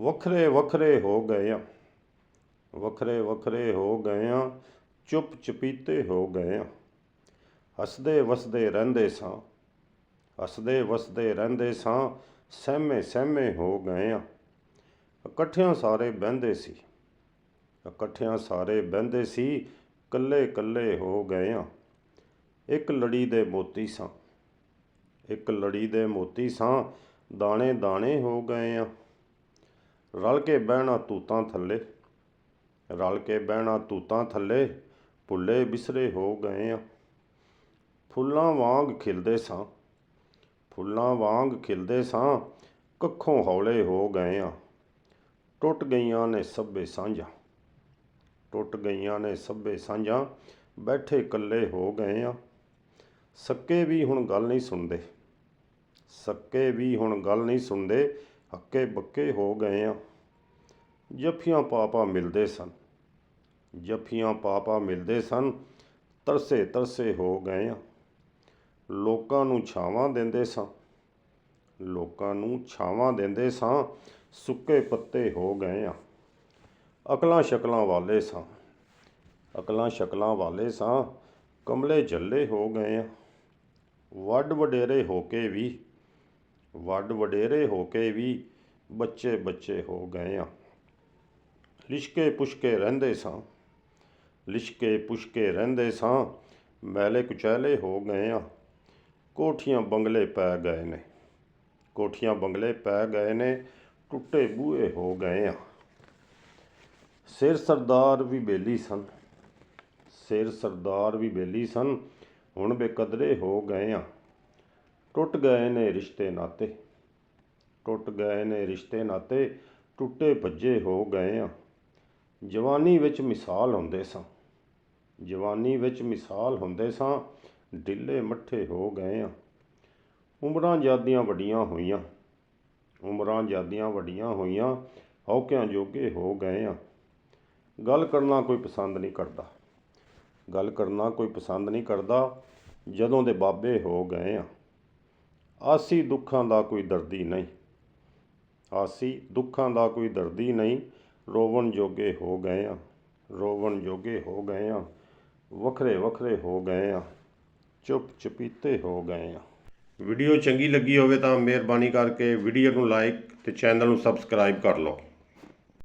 ਵੱਖਰੇ ਵੱਖਰੇ ਹੋ ਗਏ ਆ, ਵੱਖਰੇ ਵੱਖਰੇ ਹੋ ਗਏ ਆ, ਚੁੱਪ ਚਪੀਤੇ ਹੋ ਗਏ ਆ। ਹੱਸਦੇ ਵਸਦੇ ਰਹਿੰਦੇ ਸਾਂ, ਹੱਸਦੇ ਵਸਦੇ ਰਹਿੰਦੇ ਸਾਂ, ਸਹਿਮੇ ਸਹਿਮੇ ਹੋ ਗਏ ਆ। ਇਕੱਠਿਆਂ ਸਾਰੇ ਬਹਿੰਦੇ ਸੀ, ਇਕੱਠਿਆਂ ਸਾਰੇ ਬਹਿੰਦੇ ਸੀ, ਕੱਲੇ ਕੱਲੇ ਹੋ ਗਏ ਆ। ਇੱਕ ਲੜੀ ਦੇ ਮੋਤੀ ਸਾਂ, ਇੱਕ ਲੜੀ ਦੇ ਮੋਤੀ ਸਾਂ, ਦਾਣੇ ਦਾਣੇ ਹੋ ਗਏ ਆ। ਰਲ ਕੇ ਬਹਿਣਾ ਤੂਤਾਂ ਥੱਲੇ, ਰਲ ਕੇ ਬਹਿਣਾ ਤੂਤਾਂ ਥੱਲੇ, ਭੁੱਲੇ ਬਿਸਰੇ ਹੋ ਗਏ ਆ। ਫੁੱਲਾਂ ਵਾਂਗ ਖਿਲਦੇ ਸਾਂ, ਫੁੱਲਾਂ ਵਾਂਗ ਖਿਲਦੇ ਸਾਂ, ਕੱਖੋਂ ਹੌਲੇ ਹੋ ਗਏ ਆ। ਟੁੱਟ ਗਈਆਂ ਨੇ ਸਭੇ ਸਾਂਝਾਂ, ਟੁੱਟ ਗਈਆਂ ਨੇ ਸਭੇ ਸਾਂਝਾਂ, ਬੈਠੇ ਇਕੱਲੇ ਹੋ ਗਏ ਆ। ਸੱਕੇ ਵੀ ਹੁਣ ਗੱਲ ਨਹੀਂ ਸੁਣਦੇ, ਸੱਕੇ ਵੀ ਹੁਣ ਗੱਲ ਨਹੀਂ ਸੁਣਦੇ, ਹੱਕੇ ਬੱਕੇ ਹੋ ਗਏ ਆ। ਜੱਫੀਆਂ ਪਾ ਮਿਲਦੇ ਸਨ, ਜੱਫੀਆਂ ਪਾ ਮਿਲਦੇ ਸਨ, ਤਰਸੇ ਤਰਸੇ ਹੋ ਗਏ ਆ। ਲੋਕਾਂ ਨੂੰ ਛਾਵਾਂ ਦਿੰਦੇ ਸਾਂ, ਲੋਕਾਂ ਨੂੰ ਛਾਵਾਂ ਦਿੰਦੇ ਸਾਂ, ਸੁੱਕੇ ਪੱਤੇ ਹੋ ਗਏ ਆ। ਅਕਲਾਂ ਸ਼ਕਲਾਂ ਵਾਲੇ ਸਾਂ, ਅਕਲਾਂ ਸ਼ਕਲਾਂ ਵਾਲੇ ਸਾਂ, ਕਮਲੇ ਝੱਲੇ ਹੋ ਗਏ ਆ। ਵੱਡ ਵਡੇਰੇ ਹੋ ਕੇ ਵੀ, ਵੱਡ ਵਡੇਰੇ ਹੋ ਕੇ ਵੀ, ਬੱਚੇ ਬੱਚੇ ਹੋ ਗਏ ਆ। ਲਿਸ਼ਕੇ ਪੁਸ਼ਕੇ ਰਹਿੰਦੇ ਸਾਂ, ਲਿਸ਼ਕੇ ਪੁਸ਼ਕੇ ਰਹਿੰਦੇ ਸਾਂ, ਮੈਲੇ ਕੁਚੈਲੇ ਹੋ ਗਏ ਆ। ਕੋਠੀਆਂ ਬੰਗਲੇ ਪੈ ਗਏ ਨੇ, ਕੋਠੀਆਂ ਬੰਗਲੇ ਪੈ ਗਏ ਨੇ, ਟੁੱਟੇ ਬੂਹੇ ਹੋ ਗਏ ਆ। ਸਿਰ ਸਰਦਾਰ ਵੀ ਬੇਲੀ ਸਨ, ਸਿਰ ਸਰਦਾਰ ਵੀ ਬੇਲੀ ਸਨ, ਹੁਣ ਬੇਕਦਰੇ ਹੋ ਗਏ ਆ। ਟੁੱਟ ਗਏ ਨੇ ਰਿਸ਼ਤੇ ਨਾਤੇ, ਟੁੱਟ ਗਏ ਨੇ ਰਿਸ਼ਤੇ ਨਾਤੇ, ਟੁੱਟੇ ਭੱਜੇ ਹੋ ਗਏ ਆ। ਜਵਾਨੀ ਵਿੱਚ ਮਿਸਾਲ ਹੁੰਦੇ ਸਾਂ, ਜਵਾਨੀ ਵਿੱਚ ਮਿਸਾਲ ਹੁੰਦੇ ਸਾਂ, ਢਿੱਲੇ ਮੱਠੇ ਹੋ ਗਏ ਆ। ਉਮਰਾਂ ਜ਼ਿਆਦੀਆਂ ਵੱਡੀਆਂ ਹੋਈਆਂ, ਉਮਰਾਂ ਜ਼ਿਆਦੀਆਂ ਵੱਡੀਆਂ ਹੋਈਆਂ, ਹੌਕਿਆਂ ਜੋਗੇ ਹੋ ਗਏ ਆ। ਗੱਲ ਕਰਨਾ ਕੋਈ ਪਸੰਦ ਨਹੀਂ ਕਰਦਾ, ਗੱਲ ਕਰਨਾ ਕੋਈ ਪਸੰਦ ਨਹੀਂ ਕਰਦਾ, ਜਦੋਂ ਦੇ ਬਾਬੇ ਹੋ ਗਏ ਆ। ਆਸੀ ਦੁੱਖਾਂ ਦਾ ਕੋਈ ਦਰਦੀ ਨਹੀਂ, ਆਸੀ ਦੁੱਖਾਂ ਦਾ ਕੋਈ ਦਰਦੀ ਨਹੀਂ, ਰੋਵਣ ਜੋਗੇ ਹੋ ਗਏ ਆ, ਰੋਵਣ ਜੋਗੇ ਹੋ ਗਏ ਆ। ਵੱਖਰੇ ਵੱਖਰੇ ਹੋ ਗਏ ਆ, ਚੁੱਪ ਚਪੀਤੇ ਹੋ ਗਏ ਆ। ਵੀਡੀਓ ਚੰਗੀ ਲੱਗੀ ਹੋਵੇ ਤਾਂ ਮਿਹਰਬਾਨੀ ਕਰਕੇ ਵੀਡੀਓ ਨੂੰ ਲਾਈਕ ਅਤੇ ਚੈਨਲ ਨੂੰ ਸਬਸਕ੍ਰਾਈਬ ਕਰ ਲਓ।